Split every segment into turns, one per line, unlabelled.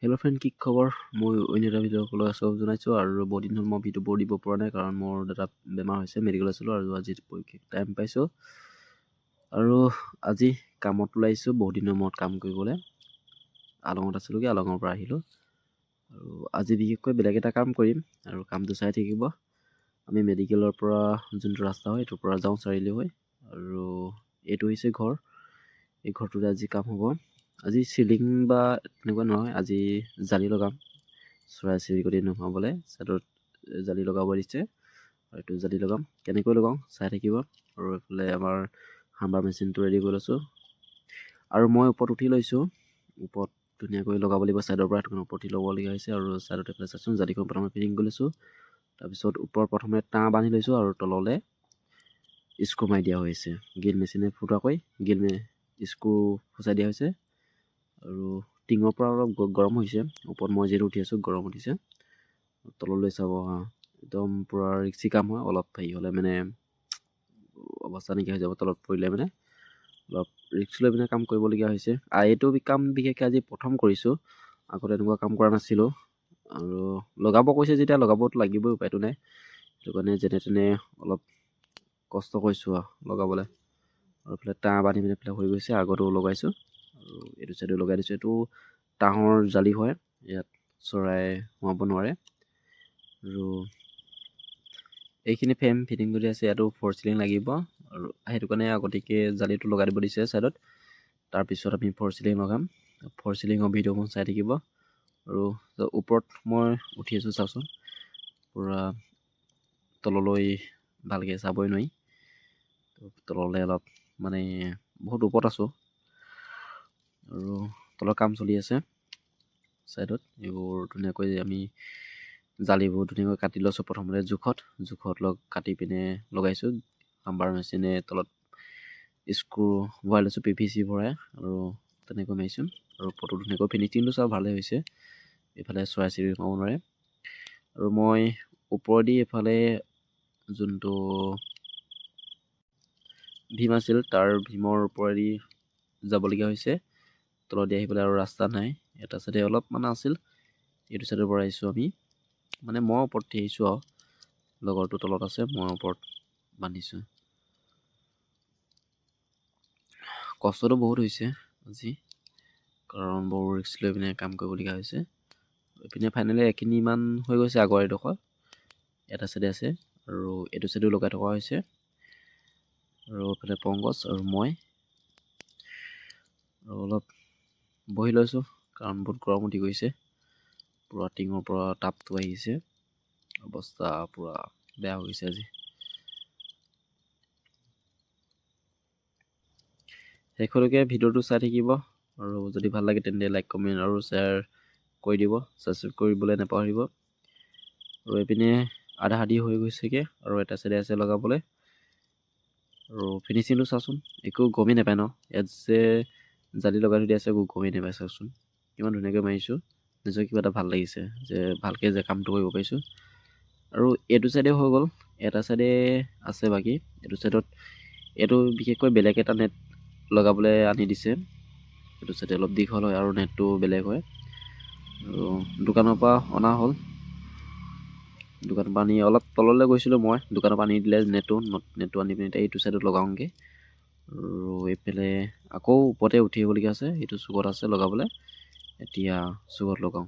Hello' friend, কি খবৰ? মই অন্য এটা ভিডিঅ' কলৰ স্বাগতম জনাইছোঁ আৰু বহুত দিন হ'ল মই ভিডিঅ'বোৰ দিব পৰা নাই কাৰণ মোৰ এটা বেমাৰ হৈছে, মেডিকেল আছিলোঁ আৰু আজি পৰীক্ষা টাইম পাইছোঁ আৰু আজি কামত ওলাইছোঁ। বহুত দিনৰ মূৰত কাম কৰিবলৈ আলঙত আছিলোঁগৈ, আলঙৰ পৰা আহিলোঁ আৰু আজি বিশেষকৈ বেলেগ এটা কাম কৰিম আৰু কামটো চাই থাকিব। আমি মেডিকেলৰ পৰা যোনটো ৰাস্তা হয় এইটোৰ পৰা যাওঁ চাৰিআলি হৈ আৰু এইটো হৈছে ঘৰ। এই ঘৰটোতে আজি কাম হ'ব। আজি চিলিং বা তেনেকুৱা নহয়, আজি জালি লগাম, চৰাই চিৰিকটি নোসোমাবলৈ ছাইডত জালি লগাব দিছে আৰু এইটো জালি লগাম। কেনেকৈ লগাওঁ চাই থাকিব। আৰু এইফালে আমাৰ হাম্বাৰ মেচিনটো ৰেডি কৰি লৈছোঁ আৰু মই ওপৰত উঠি লৈছোঁ। ওপৰত ধুনীয়াকৈ লগাব লাগিব ছাইডৰ পৰা, সেইটো ওপৰত উঠি ল'বলগীয়া হৈছে আৰু ছাইডত এইফালে চাইছোঁ জালিখন প্ৰথমে ফিটিং কৰি লৈছোঁ। তাৰপিছত ওপৰত প্ৰথমে টাঁ বান্ধি লৈছোঁ আৰু তললৈ স্ক্ৰু মাৰি দিয়া হৈছে। গিল মেচিনে ফুটাকৈ স্ক্ৰু ফচাই দিয়া হৈছে আৰু টিঙৰ পৰা অলপ গৰম হৈছে। ওপৰত মই যিহেতু উঠি আছোঁ গৰম উঠিছে। তললৈ চাব একদম পূৰা ৰিক্সি কাম হয়। অলপ হেৰি হ'লে মানে অৱস্থা নাইকিয়া হৈ যাব, তলত পৰিলে মানে অলপ ৰিক্স লৈ পিনে কাম কৰিবলগীয়া হৈছে। এইটো কাম বিশেষকৈ আজি প্ৰথম কৰিছোঁ, আগতে এনেকুৱা কাম কৰা নাছিলোঁ আৰু লগাব কৈছে যেতিয়া লগাবতো লাগিবই, উপায়তো নাই। সেইটো কাৰণে যেনে তেনে অলপ কষ্ট কৰিছোঁ আৰু লগাবলৈ। আৰু এইফালে টাঁ বান্ধি পিনে এইফালে হৈ গৈছে, আগতো লগাইছোঁ আৰু এইটো চাইডো লগাই দিছোঁ। এইটো টাঁহৰ জালি হয়, ইয়াত চৰাই সোমাব নোৱাৰে আৰু এইখিনি ফ্ৰেম ফিটিং কৰি আছে। ইয়াতো ফ'ৰ চিলিং লাগিব আৰু সেইটো কাৰণে আগতীয়াকৈ জালিটো লগাই দিব দিছে ছাইডত। তাৰপিছত আমি ফ'ৰ চিলিং লগাম। ফ'ৰ চিলিঙৰ ভিডিঅ'খন চাই থাকিব আৰু ওপৰত মই উঠি আছোঁ, চাওকচোন পূৰা তললৈ ভালকৈ চাবই নোৱাৰি। তললৈ অলপ মানে বহুত ওপৰত আছোঁ আৰু তলৰ কাম চলি আছে। ছাইডত এইবোৰ ধুনীয়াকৈ আমি জালিবোৰ ধুনীয়াকৈ কাটি লৈছোঁ। প্ৰথমতে জোখত কাটি পিনে লগাইছোঁ। হাম্বাৰ মেচিনে তলত স্ক্ৰু ভৰাই লৈছোঁ, PVC ভৰাই আৰু তেনেকৈ মাৰিছোঁ আৰু ওপৰতো ধুনীয়াকৈ ফিনিচিংটো চাওঁ ভালেই হৈছে। এইফালে চৰাই চিৰিকটি সোমাব নোৱাৰে আৰু মই ওপৰেদি এইফালে যোনটো ভীম আছিল তাৰ ভীমৰ ওপৰেদি যাবলগীয়া হৈছে। তলদি আহি পেলাই আৰু ৰাস্তা নাই, এটা চাইডে অলপমান আছিল, এইটো চাইডৰ পৰা আহিছোঁ আমি, মানে মই ওপৰত উঠি আহিছোঁ আৰু লগৰটো তলত আছে, মই ওপৰত বান্ধিছোঁ। কষ্টটো বহুত হৈছে আজি কাৰণ বহু ৰিক্স লৈ পিনে কাম কৰিবলগীয়া হৈছে। এইপিনে ফাইনেলি এইখিনি ইমান হৈ গৈছে। আগৰ এডোখৰ এটা চাইডে আছে আৰু এইটো চাইডেও লগাই থকা হৈছে আৰু এইফালে পংকজ আৰু মই আৰু অলপ বহি লৈছোঁ কাৰণ বহুত গৰম উঠি গৈছে। পূৰা টিঙৰ পৰা তাপটো আহিছে, অৱস্থা পূৰা বেয়া হৈ গৈছে আজি। শেষলৈকে ভিডিঅ'টো চাই থাকিব আৰু যদি ভাল লাগে তেন্তে লাইক কমেণ্ট আৰু শ্বেয়াৰ কৰি দিব, ছাবস্ক্ৰাইব কৰিবলৈ নাপাহৰিব। আৰু এইপিনে আধা আধি হৈ গৈছেগৈ আৰু এটা চাইডে আছে লগাবলৈ আৰু ফিনিচিংটো চাচোন, একো গমেই নাপায় ন, ইয়াত যে জালি লগাই থৈ দিয়া আছে, একো গমেই নাপায়। চাওকচোন কিমান ধুনীয়াকৈ মাৰিছোঁ, নিজৰ কিবা এটা ভাল লাগিছে যে ভালকৈ যে কামটো কৰিব পাৰিছোঁ। আৰু এইটো চাইডে হৈ গ'ল, এটা চাইডে আছে বাকী। এইটো চাইডত এইটো বিশেষকৈ বেলেগ এটা নেট লগাবলৈ আনি দিছে। এইটো চাইডে অলপ দীঘল হয় আৰু নেটটো বেলেগ হয় আৰু দোকানৰ পৰা অনা হ'ল। দোকানৰ পৰা আনি অলপ তললৈ গৈছিলোঁ মই, দোকানৰ পৰা আনি দিলে নেটটো আনি পিনে এতিয়া এইটো চাইডত লগাওঁগৈ আৰু এইফালে আকৌ ওপৰতে উঠি আহিবলগীয়া আছে। এইটো চুকত আছে লগাবলৈ, এতিয়া চুকত লগাওঁ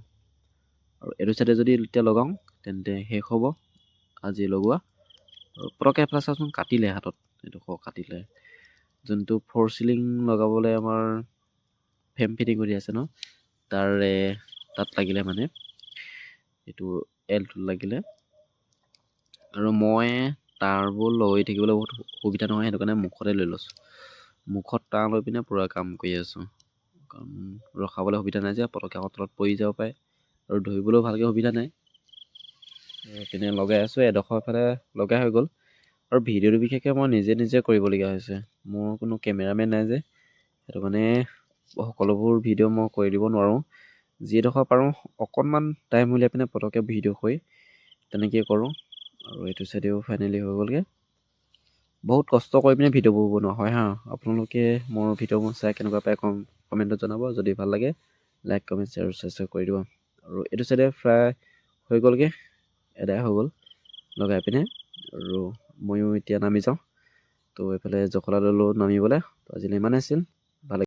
আৰু এইটো চাইডে যদি এতিয়া লগাওঁ তেন্তে শেষ হ'ব আজি লগোৱা। আৰু পটককৈ এফালে চাওঁচোন, কাটিলে হাতত, এইডোখৰ কাটিলে। যোনটো ফ'ৰ চিলিং লগাবলৈ আমাৰ ফ্ৰেম ফিটিং কৰি আছে ন, তাত লাগিলে মানে এইটো এলটো লাগিলে আৰু মই তাঁৰবোৰ লৈ থাকিবলৈ বহুত সুবিধা নহয়, সেইটো কাৰণে মুখতে লৈ লৈছোঁ। মুখত তাঁৰ লৈ পিনে পূৰা কাম কৰি আছোঁ কাৰণ ৰখাবলৈ সুবিধা নাই যে, পটককৈ আকৌ তলত পৰি যাব পাৰে আৰু ধৰিবলৈও ভালকৈ সুবিধা নাই। পিনে লগাই আছোঁ, এডোখৰ ফালে লগাই হৈ গ'ল আৰু ভিডিঅ'টো বিশেষকৈ মই নিজে কৰিবলগীয়া হৈছে। মোৰ কোনো কেমেৰামেন নাই যে, সেইটো কাৰণে সকলোবোৰ ভিডিঅ' মই কৰি দিব নোৱাৰোঁ। যিডোখৰ পাৰোঁ অকণমান টাইম উলিয়াই পিনে পটককৈ ভিডিঅ' কৰি তেনেকৈ কৰোঁ। আৰু এইটো চাইডেও ফাইনেলি হৈ গ'লগৈ। বহুত কষ্ট কৰি পিনে ভিডিঅ'বোৰ বনোৱা হয় হা। আপোনালোকে মোৰ ভিডিঅ'বোৰ চাই কেনেকুৱা পায় কমেণ্টত জনাব। যদি ভাল লাগে লাইক কমেণ্ট শ্বেয়াৰ আৰু ছাবস্ক্ৰাইব কৰি দিব। আৰু এইটো চাইডে ফ্ৰাই হৈ গ'লগৈ, এদাই হৈ গ'ল লগাই পিনে। আৰু ময়ো এতিয়া নামি যাওঁ। তো এইফালে জখলা ল'লোঁ নামিবলৈ। তো আজিলৈ ইমানেই আছিল। ভালে